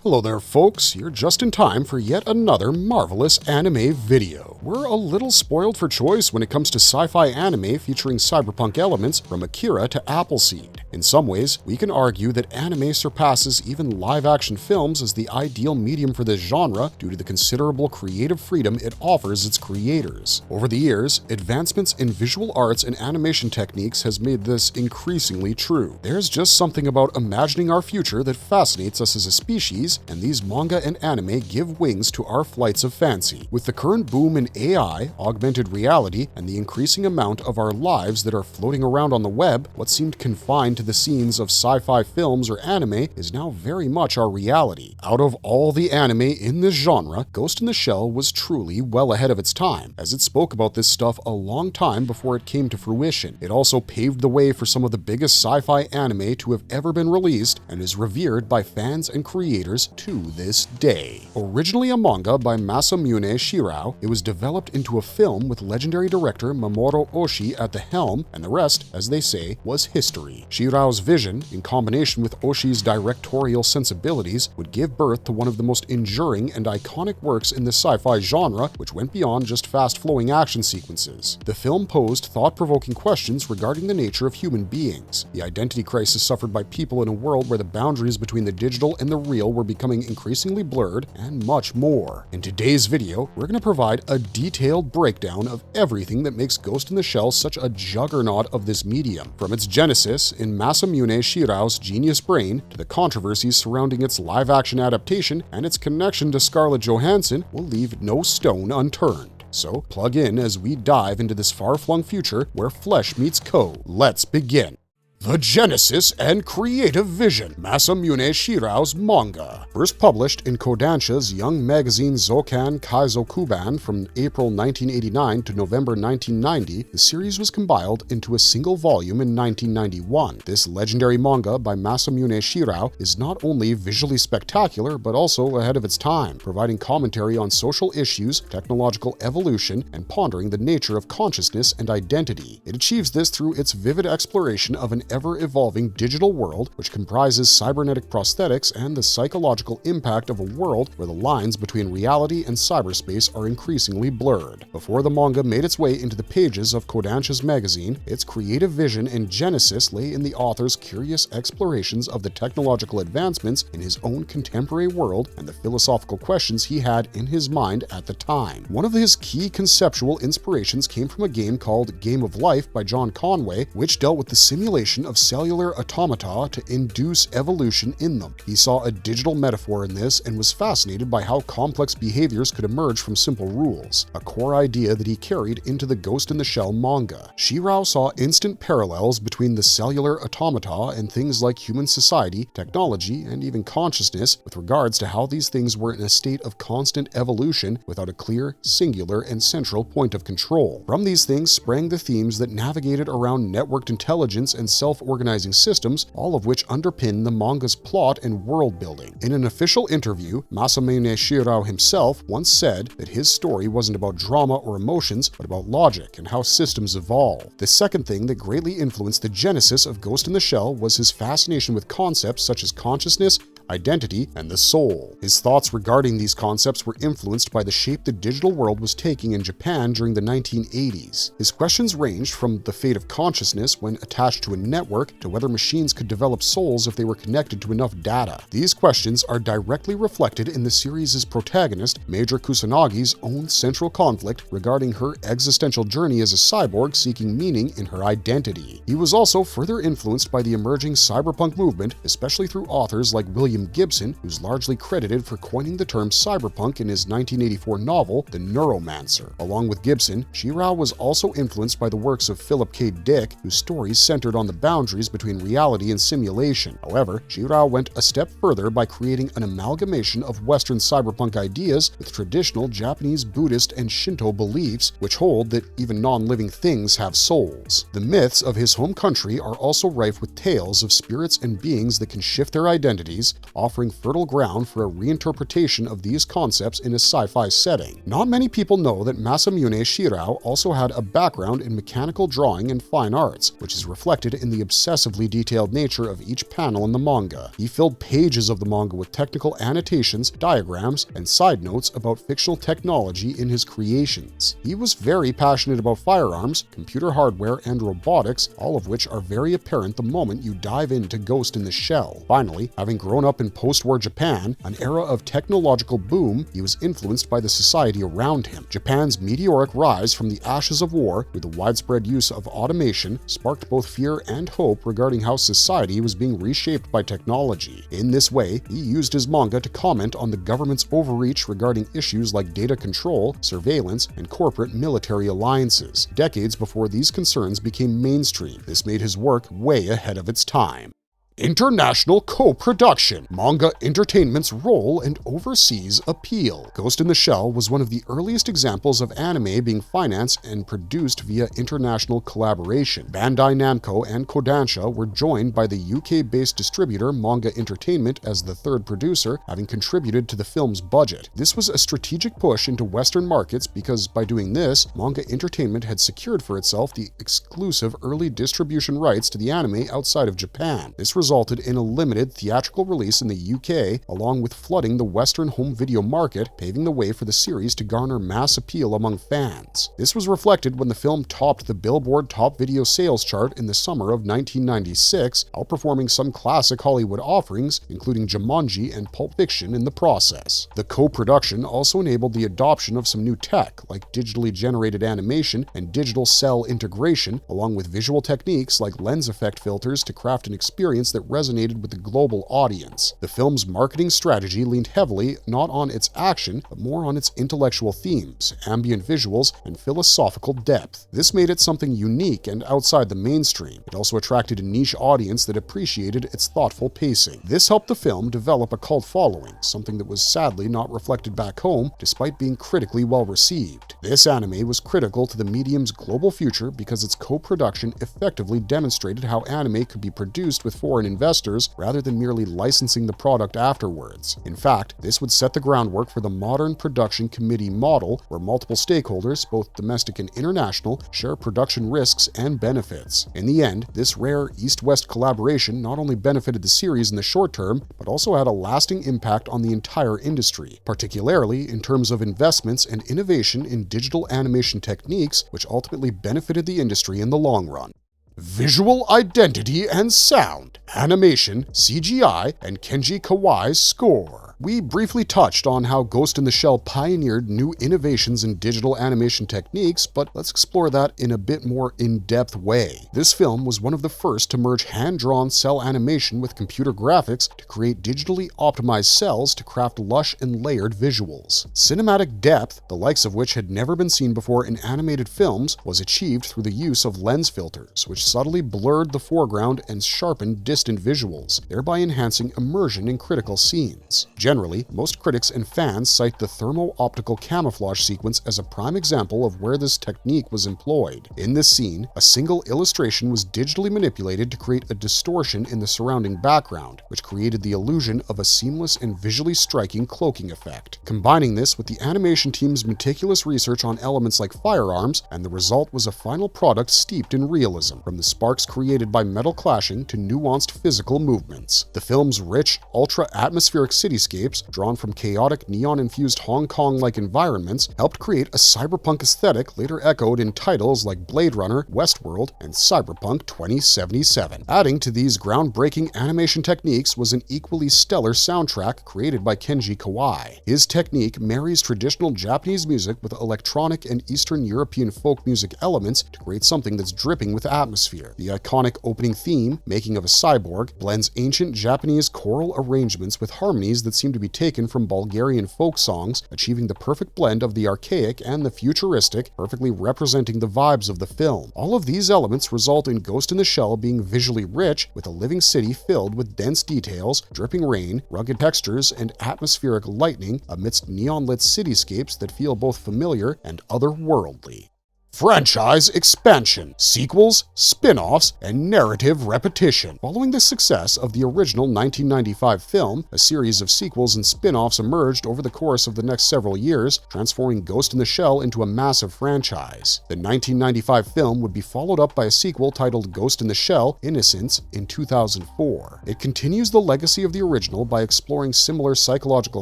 Hello there folks, you're just in time for yet another marvelous anime video. We're a little spoiled for choice when it comes to sci-fi anime featuring cyberpunk elements from Akira to Appleseed. In some ways, we can argue that anime surpasses even live-action films as the ideal medium for this genre due to the considerable creative freedom it offers its creators. Over the years, advancements in visual arts and animation techniques has made this increasingly true. There's just something about imagining our future that fascinates us as a species, and these manga and anime give wings to our flights of fancy. With the current boom in AI, augmented reality, and the increasing amount of our lives that are floating around on the web, what seemed confined to the scenes of sci-fi films or anime is now very much our reality. Out of all the anime in this genre, Ghost in the Shell was truly well ahead of its time, as it spoke about this stuff a long time before it came to fruition. It also paved the way for some of the biggest sci-fi anime to have ever been released and is revered by fans and creators to this day. Originally a manga by Masamune Shirow, it was developed into a film with legendary director Mamoru Oshii at the helm, and the rest, as they say, was history. Shirow's vision, in combination with Oshii's directorial sensibilities, would give birth to one of the most enduring and iconic works in the sci-fi genre, which went beyond just fast-flowing action sequences. The film posed thought-provoking questions regarding the nature of human beings, the identity crisis suffered by people in a world where the boundaries between the digital and the real were becoming increasingly blurred, and much more. In today's video, we're going to provide a detailed breakdown of everything that makes Ghost in the Shell such a juggernaut of this medium, from its genesis in Masamune Shirow's genius brain to the controversies surrounding its live-action adaptation and its connection to Scarlett Johansson will leave no stone unturned. So plug in as we dive into this far-flung future where flesh meets code. Let's begin. The Genesis and Creative Vision, Masamune Shirow's manga. First published in Kodansha's young magazine Zokan Kaizokuban from April 1989 to November 1990, the series was compiled into a single volume in 1991. This legendary manga by Masamune Shirow is not only visually spectacular, but also ahead of its time, providing commentary on social issues, technological evolution, and pondering the nature of consciousness and identity. It achieves this through its vivid exploration of an ever-evolving digital world, which comprises cybernetic prosthetics and the psychological impact of a world where the lines between reality and cyberspace are increasingly blurred. Before the manga made its way into the pages of Kodansha's magazine, its creative vision and genesis lay in the author's curious explorations of the technological advancements in his own contemporary world and the philosophical questions he had in his mind at the time. One of his key conceptual inspirations came from a game called Game of Life by John Conway, which dealt with the simulation of cellular automata to induce evolution in them. He saw a digital metaphor in this and was fascinated by how complex behaviors could emerge from simple rules, a core idea that he carried into the Ghost in the Shell manga. Shirao saw instant parallels between the cellular automata and things like human society, technology, and even consciousness with regards to how these things were in a state of constant evolution without a clear, singular, and central point of control. From these things sprang the themes that navigated around networked intelligence and self-organizing systems, all of which underpin the manga's plot and world building. In an official interview, Masamune Shirow himself once said that his story wasn't about drama or emotions, but about logic and how systems evolve. The second thing that greatly influenced the genesis of Ghost in the Shell was his fascination with concepts such as consciousness, identity, and the soul. His thoughts regarding these concepts were influenced by the shape the digital world was taking in Japan during the 1980s. His questions ranged from the fate of consciousness when attached to a network to whether machines could develop souls if they were connected to enough data. These questions are directly reflected in the series' protagonist, Major Kusanagi's own central conflict regarding her existential journey as a cyborg seeking meaning in her identity. He was also further influenced by the emerging cyberpunk movement, especially through authors like William Gibson, who's largely credited for coining the term cyberpunk in his 1984 novel, The Neuromancer. Along with Gibson, Shirow was also influenced by the works of Philip K. Dick, whose stories centered on the boundaries between reality and simulation. However, Shirow went a step further by creating an amalgamation of Western cyberpunk ideas with traditional Japanese Buddhist and Shinto beliefs, which hold that even non-living things have souls. The myths of his home country are also rife with tales of spirits and beings that can shift their identities, offering fertile ground for a reinterpretation of these concepts in a sci-fi setting. Not many people know that Masamune Shirow also had a background in mechanical drawing and fine arts, which is reflected in the obsessively detailed nature of each panel in the manga. He filled pages of the manga with technical annotations, diagrams, and side notes about fictional technology in his creations. He was very passionate about firearms, computer hardware, and robotics, all of which are very apparent the moment you dive into Ghost in the Shell. Finally, having grown up in post-war Japan, an era of technological boom, he was influenced by the society around him. Japan's meteoric rise from the ashes of war, with the widespread use of automation, sparked both fear and hope regarding how society was being reshaped by technology. In this way, he used his manga to comment on the government's overreach regarding issues like data control, surveillance, and corporate military alliances, decades before these concerns became mainstream. This made his work way ahead of its time. International co-production, manga entertainment's role and overseas appeal. Ghost in the Shell was one of the earliest examples of anime being financed and produced via international collaboration. Bandai Namco and Kodansha were joined by the UK-based distributor Manga Entertainment as the third producer, having contributed to the film's budget. This was a strategic push into Western markets because by doing this, Manga Entertainment had secured for itself the exclusive early distribution rights to the anime outside of Japan. This resulted in a limited theatrical release in the UK, along with flooding the Western home video market, paving the way for the series to garner mass appeal among fans. This was reflected when the film topped the Billboard Top Video Sales chart in the summer of 1996, outperforming some classic Hollywood offerings, including Jumanji and Pulp Fiction in the process. The co-production also enabled the adoption of some new tech, like digitally generated animation and digital cell integration, along with visual techniques like lens effect filters to craft an experience that resonated with the global audience. The film's marketing strategy leaned heavily not on its action, but more on its intellectual themes, ambient visuals, and philosophical depth. This made it something unique and outside the mainstream. It also attracted a niche audience that appreciated its thoughtful pacing. This helped the film develop a cult following, something that was sadly not reflected back home despite being critically well received. This anime was critical to the medium's global future because its co-production effectively demonstrated how anime could be produced with foreign investors rather than merely licensing the product afterwards. In fact, this would set the groundwork for the modern production committee model, where multiple stakeholders, both domestic and international, share production risks and benefits. In the end, this rare East-West collaboration not only benefited the series in the short term, but also had a lasting impact on the entire industry, particularly in terms of investments and innovation in digital animation techniques, which ultimately benefited the industry in the long run. Visual identity and sound, animation, CGI, and Kenji Kawai's score. We briefly touched on how Ghost in the Shell pioneered new innovations in digital animation techniques, but let's explore that in a bit more in-depth way. This film was one of the first to merge hand-drawn cell animation with computer graphics to create digitally optimized cells to craft lush and layered visuals. Cinematic depth, the likes of which had never been seen before in animated films, was achieved through the use of lens filters, which subtly blurred the foreground and sharpened distant visuals, thereby enhancing immersion in critical scenes. Generally, most critics and fans cite the thermo-optical camouflage sequence as a prime example of where this technique was employed. In this scene, a single illustration was digitally manipulated to create a distortion in the surrounding background, which created the illusion of a seamless and visually striking cloaking effect. Combining this with the animation team's meticulous research on elements like firearms, and the result was a final product steeped in realism, from the sparks created by metal clashing to nuanced physical movements. The film's rich, ultra-atmospheric cityscapes, drawn from chaotic neon-infused Hong Kong-like environments, helped create a cyberpunk aesthetic later echoed in titles like Blade Runner, Westworld, and Cyberpunk 2077. Adding to these groundbreaking animation techniques was an equally stellar soundtrack created by Kenji Kawai. His technique marries traditional Japanese music with electronic and Eastern European folk music elements to create something that's dripping with atmosphere. The iconic opening theme, Making of a Cyborg, blends ancient Japanese choral arrangements with harmonies that seem to be taken from Bulgarian folk songs, achieving the perfect blend of the archaic and the futuristic, perfectly representing the vibes of the film. All of these elements result in Ghost in the Shell being visually rich, with a living city filled with dense details, dripping rain, rugged textures, and atmospheric lightning amidst neon-lit cityscapes that feel both familiar and otherworldly. Franchise expansion, sequels, spin-offs, and narrative repetition. Following the success of the original 1995 film, a series of sequels and spin-offs emerged over the course of the next several years, transforming Ghost in the Shell into a massive franchise. The 1995 film would be followed up by a sequel titled Ghost in the Shell: Innocence in 2004. It continues the legacy of the original by exploring similar psychological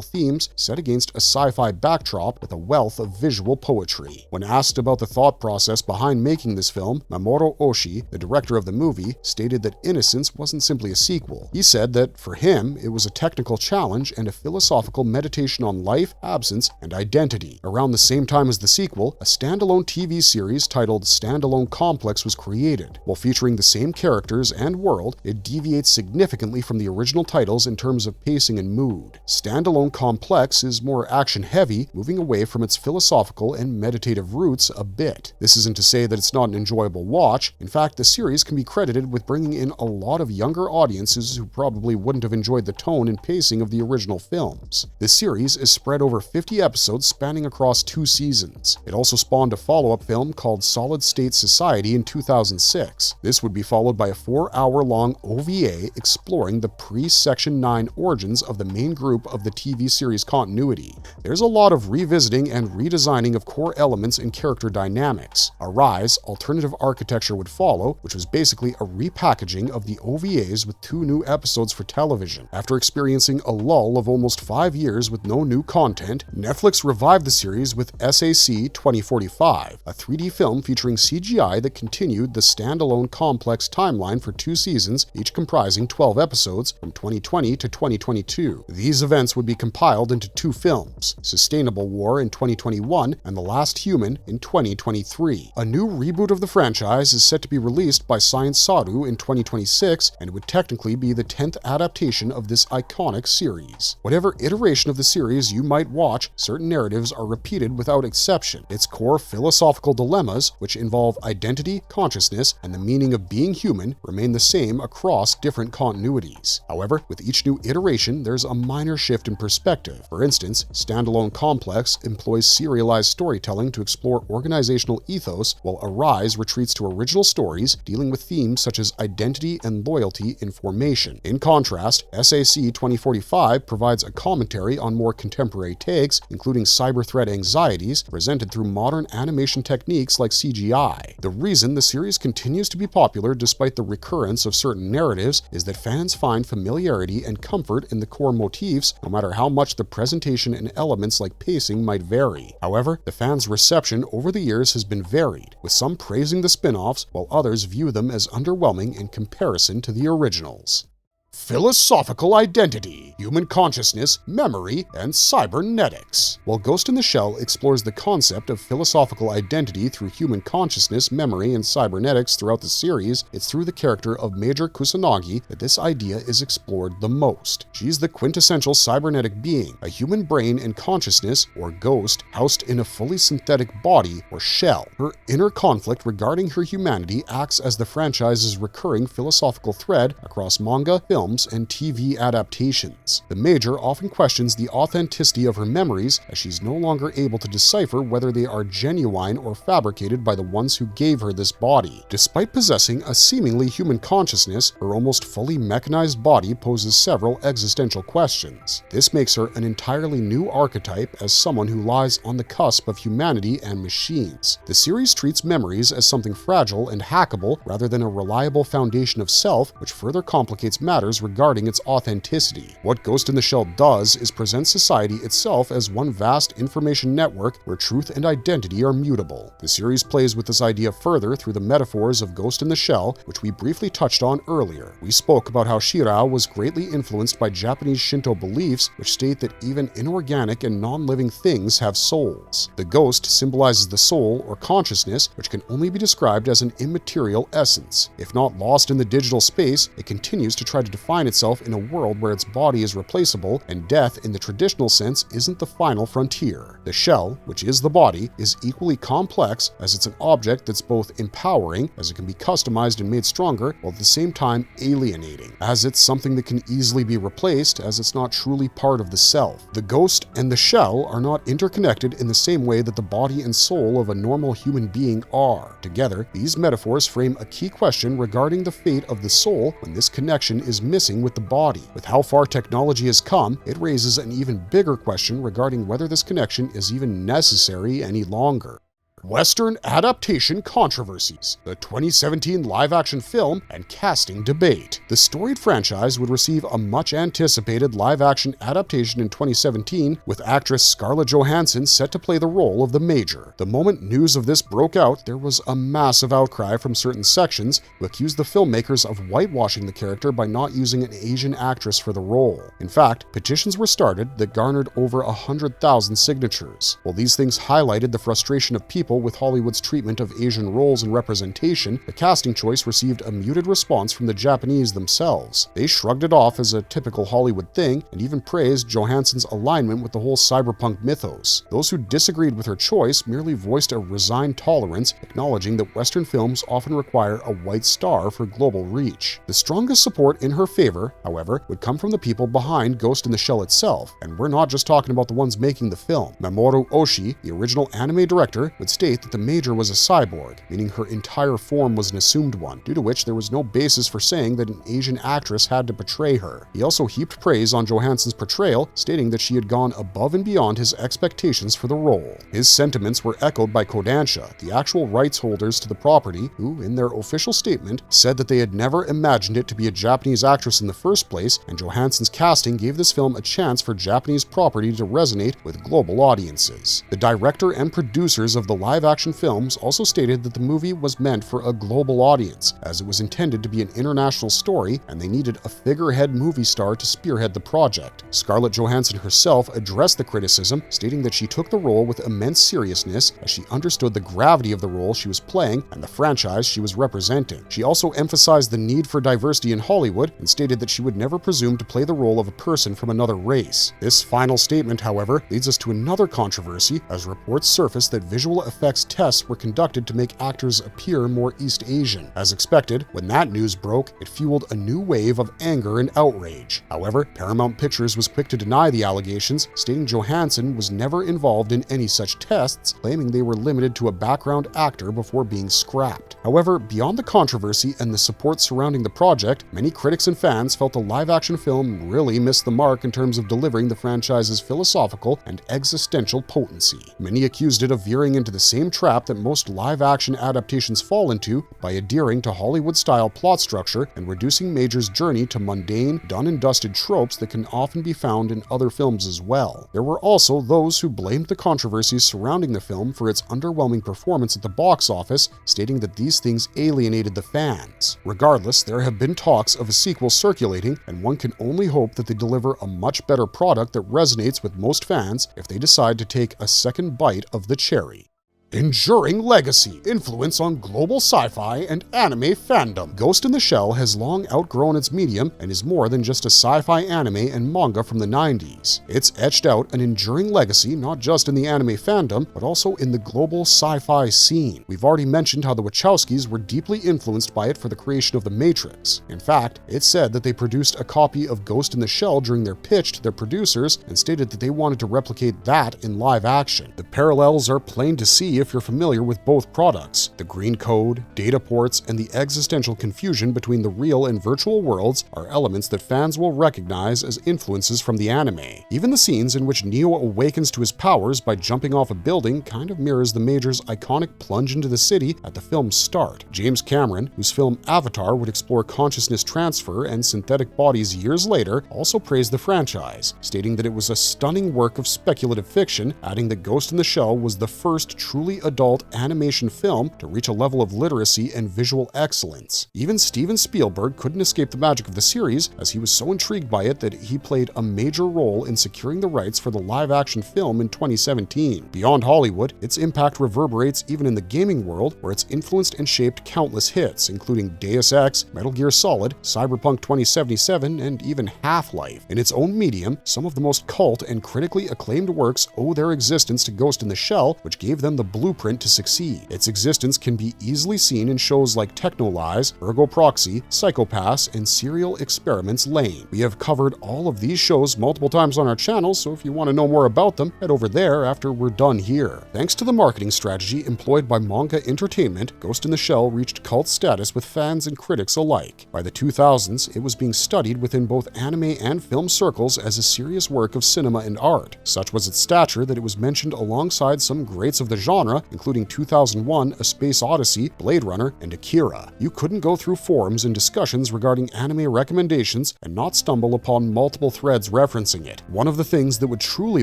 themes set against a sci-fi backdrop with a wealth of visual poetry. When asked about the thought process behind making this film, Mamoru Oshii, the director of the movie, stated that Innocence wasn't simply a sequel. He said that, for him, it was a technical challenge and a philosophical meditation on life, absence, and identity. Around the same time as the sequel, a standalone TV series titled Standalone Complex was created. While featuring the same characters and world, it deviates significantly from the original titles in terms of pacing and mood. Standalone Complex is more action-heavy, moving away from its philosophical and meditative roots a bit. This isn't to say that it's not an enjoyable watch. In fact, the series can be credited with bringing in a lot of younger audiences who probably wouldn't have enjoyed the tone and pacing of the original films. The series is spread over 50 episodes spanning across 2 seasons. It also spawned a follow-up film called Solid State Society in 2006. This would be followed by a 4-hour-long OVA exploring the pre-Section 9 origins of the main group of the TV series continuity. There's a lot of revisiting and redesigning of core elements and character dynamics. Arise, alternative architecture would follow, which was basically a repackaging of the OVAs with 2 new episodes for television. After experiencing a lull of almost 5 years with no new content, Netflix revived the series with SAC 2045, a 3D film featuring CGI that continued the standalone Complex timeline for 2 seasons, each comprising 12 episodes from 2020 to 2022. These events would be compiled into 2 films, Sustainable War in 2021 and The Last Human in 2023. A new reboot of the franchise is set to be released by Science Saru in 2026 and would technically be the 10th adaptation of this iconic series. Whatever iteration of the series you might watch, certain narratives are repeated without exception. Its core philosophical dilemmas, which involve identity, consciousness, and the meaning of being human, remain the same across different continuities. However, with each new iteration, there's a minor shift in perspective. For instance, Standalone Complex employs serialized storytelling to explore organizational ethos, while Arise retreats to original stories dealing with themes such as identity and loyalty in formation. In contrast, SAC 2045 provides a commentary on more contemporary takes, including cyber threat anxieties, presented through modern animation techniques like CGI. The reason the series continues to be popular despite the recurrence of certain narratives is that fans find familiarity and comfort in the core motifs, no matter how much the presentation and elements like pacing might vary. However, the fans' reception over the years has been varied, with some praising the spin-offs while others view them as underwhelming in comparison to the originals. Philosophical identity, human consciousness, memory, and cybernetics. While Ghost in the Shell explores the concept of philosophical identity through human consciousness, memory, and cybernetics throughout the series, it's through the character of Major Kusanagi that this idea is explored the most. She's the quintessential cybernetic being, a human brain and consciousness, or ghost, housed in a fully synthetic body, or shell. Her inner conflict regarding her humanity acts as the franchise's recurring philosophical thread across manga, film, and TV adaptations. The Major often questions the authenticity of her memories, as she's no longer able to decipher whether they are genuine or fabricated by the ones who gave her this body. Despite possessing a seemingly human consciousness, her almost fully mechanized body poses several existential questions. This makes her an entirely new archetype as someone who lies on the cusp of humanity and machines. The series treats memories as something fragile and hackable rather than a reliable foundation of self, which further complicates matters regarding its authenticity. What Ghost in the Shell does is present society itself as one vast information network where truth and identity are mutable. The series plays with this idea further through the metaphors of Ghost in the Shell, which we briefly touched on earlier. We spoke about how Shira was greatly influenced by Japanese Shinto beliefs, which state that even inorganic and non-living things have souls. The ghost symbolizes the soul or consciousness, which can only be described as an immaterial essence. If not lost in the digital space, it continues to try to find itself in a world where its body is replaceable and death in the traditional sense isn't the final frontier. The shell, which is the body, is equally complex as it's an object that's both empowering, as it can be customized and made stronger, while at the same time alienating, as it's something that can easily be replaced as it's not truly part of the self. The ghost and the shell are not interconnected in the same way that the body and soul of a normal human being are. Together, these metaphors frame a key question regarding the fate of the soul when this connection is missing with the body. With how far technology has come, it raises an even bigger question regarding whether this connection is even necessary any longer. Western adaptation controversies, the 2017 live-action film, and casting debate. The storied franchise would receive a much-anticipated live-action adaptation in 2017, with actress Scarlett Johansson set to play the role of the Major. The moment news of this broke out, there was a massive outcry from certain sections who accused the filmmakers of whitewashing the character by not using an Asian actress for the role. In fact, petitions were started that garnered over 100,000 signatures. While these things highlighted the frustration of people with Hollywood's treatment of Asian roles and representation, the casting choice received a muted response from the Japanese themselves. They shrugged it off as a typical Hollywood thing and even praised Johansson's alignment with the whole cyberpunk mythos. Those who disagreed with her choice merely voiced a resigned tolerance, acknowledging that Western films often require a white star for global reach. The strongest support in her favor, however, would come from the people behind Ghost in the Shell itself, and we're not just talking about the ones making the film. Mamoru Oshii, the original anime director, would state that the Major was a cyborg, meaning her entire form was an assumed one, due to which there was no basis for saying that an Asian actress had to portray her. He also heaped praise on Johansson's portrayal, stating that she had gone above and beyond his expectations for the role. His sentiments were echoed by Kodansha, the actual rights holders to the property, who, in their official statement, said that they had never imagined it to be a Japanese actress in the first place, and Johansson's casting gave this film a chance for Japanese property to resonate with global audiences. The director and producers of the live-action films also stated that the movie was meant for a global audience, as it was intended to be an international story and they needed a figurehead movie star to spearhead the project. Scarlett Johansson herself addressed the criticism, stating that she took the role with immense seriousness as she understood the gravity of the role she was playing and the franchise she was representing. She also emphasized the need for diversity in Hollywood and stated that she would never presume to play the role of a person from another race. This final statement, however, leads us to another controversy, as reports surfaced that visual effects tests were conducted to make actors appear more East Asian. As expected, when that news broke, it fueled a new wave of anger and outrage. However, Paramount Pictures was quick to deny the allegations, stating Johansson was never involved in any such tests, claiming they were limited to a background actor before being scrapped. However, beyond the controversy and the support surrounding the project, many critics and fans felt the live-action film really missed the mark in terms of delivering the franchise's philosophical and existential potency. Many accused it of veering into the same trap that most live-action adaptations fall into by adhering to Hollywood-style plot structure and reducing Major's journey to mundane, done-and-dusted tropes that can often be found in other films as well. There were also those who blamed the controversies surrounding the film for its underwhelming performance at the box office, stating that these things alienated the fans. Regardless, there have been talks of a sequel circulating, and one can only hope that they deliver a much better product that resonates with most fans if they decide to take a second bite of the cherry. Enduring legacy, influence on global sci-fi and anime fandom. Ghost in the Shell has long outgrown its medium and is more than just a sci-fi anime and manga from the 90s. It's etched out an enduring legacy not just in the anime fandom, but also in the global sci-fi scene. We've already mentioned how the Wachowskis were deeply influenced by it for the creation of The Matrix. In fact, it's said that they produced a copy of Ghost in the Shell during their pitch to their producers and stated that they wanted to replicate that in live action. The parallels are plain to see if you're familiar with both products. The green code, data ports, and the existential confusion between the real and virtual worlds are elements that fans will recognize as influences from the anime. Even the scenes in which Neo awakens to his powers by jumping off a building kind of mirrors the Major's iconic plunge into the city at the film's start. James Cameron, whose film Avatar would explore consciousness transfer and synthetic bodies years later, also praised the franchise, stating that it was a stunning work of speculative fiction, adding that Ghost in the Shell was the first truly truly adult animation film to reach a level of literacy and visual excellence. Even Steven Spielberg couldn't escape the magic of the series, as he was so intrigued by it that he played a major role in securing the rights for the live-action film in 2017. Beyond Hollywood, its impact reverberates even in the gaming world, where it's influenced and shaped countless hits, including Deus Ex, Metal Gear Solid, Cyberpunk 2077, and even Half-Life. In its own medium, some of the most cult and critically acclaimed works owe their existence to Ghost in the Shell, which gave them the blueprint to succeed. Its existence can be easily seen in shows like Techno Lies, Ergo Proxy, Psycho-Pass, and Serial Experiments Lane. We have covered all of these shows multiple times on our channel, so if you want to know more about them, head over there after we're done here. Thanks to the marketing strategy employed by Manga Entertainment, Ghost in the Shell reached cult status with fans and critics alike. By the 2000s, it was being studied within both anime and film circles as a serious work of cinema and art. Such was its stature that it was mentioned alongside some greats of the genre, including 2001: A Space Odyssey, Blade Runner, and Akira. You couldn't go through forums and discussions regarding anime recommendations and not stumble upon multiple threads referencing it. One of the things that would truly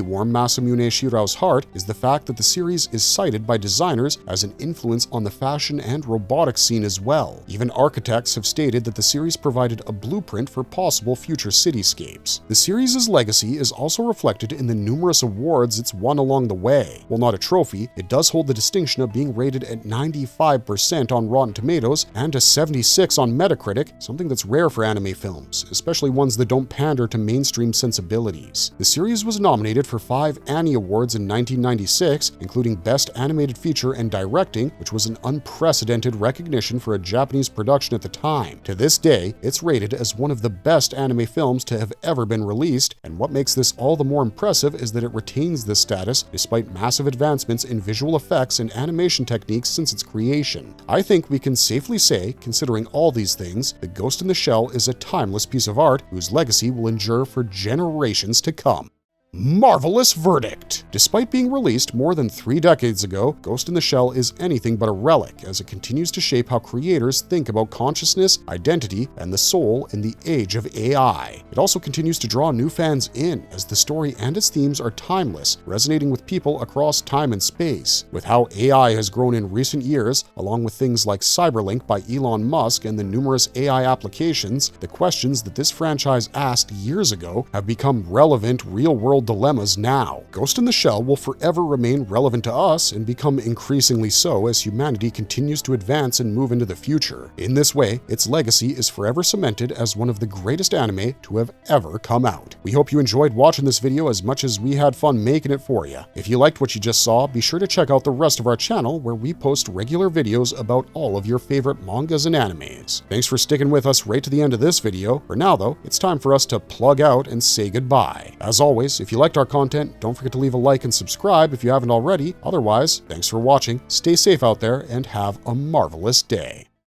warm Masamune Shirau's heart is the fact that the series is cited by designers as an influence on the fashion and robotics scene as well. Even architects have stated that the series provided a blueprint for possible future cityscapes. The series' legacy is also reflected in the numerous awards it's won along the way. While not a trophy, it does hold the distinction of being rated at 95% on Rotten Tomatoes and a 76 on Metacritic, something that's rare for anime films, especially ones that don't pander to mainstream sensibilities. The series was nominated for 5 Annie Awards in 1996, including Best Animated Feature and Directing, which was an unprecedented recognition for a Japanese production at the time. To this day, it's rated as one of the best anime films to have ever been released, and what makes this all the more impressive is that it retains this status despite massive advancements in visual effects and animation techniques since its creation. I think we can safely say, considering all these things, that Ghost in the Shell is a timeless piece of art whose legacy will endure for generations to come. Marvelous verdict! Despite being released more than 3 decades ago, Ghost in the Shell is anything but a relic, as it continues to shape how creators think about consciousness, identity, and the soul in the age of AI. It also continues to draw new fans in, as the story and its themes are timeless, resonating with people across time and space. With how AI has grown in recent years, along with things like Cyberlink by Elon Musk and the numerous AI applications, the questions that this franchise asked years ago have become relevant real-world dilemmas now. Ghost in the Shell will forever remain relevant to us and become increasingly so as humanity continues to advance and move into the future. In this way, its legacy is forever cemented as one of the greatest anime to have ever come out. We hope you enjoyed watching this video as much as we had fun making it for you. If you liked what you just saw, be sure to check out the rest of our channel, where we post regular videos about all of your favorite mangas and animes. Thanks for sticking with us right to the end of this video. For now though, it's time for us to plug out and say goodbye. As always, if you liked our content, don't forget to leave a like and subscribe if you haven't already. Otherwise, thanks for watching, stay safe out there, and have a marvelous day.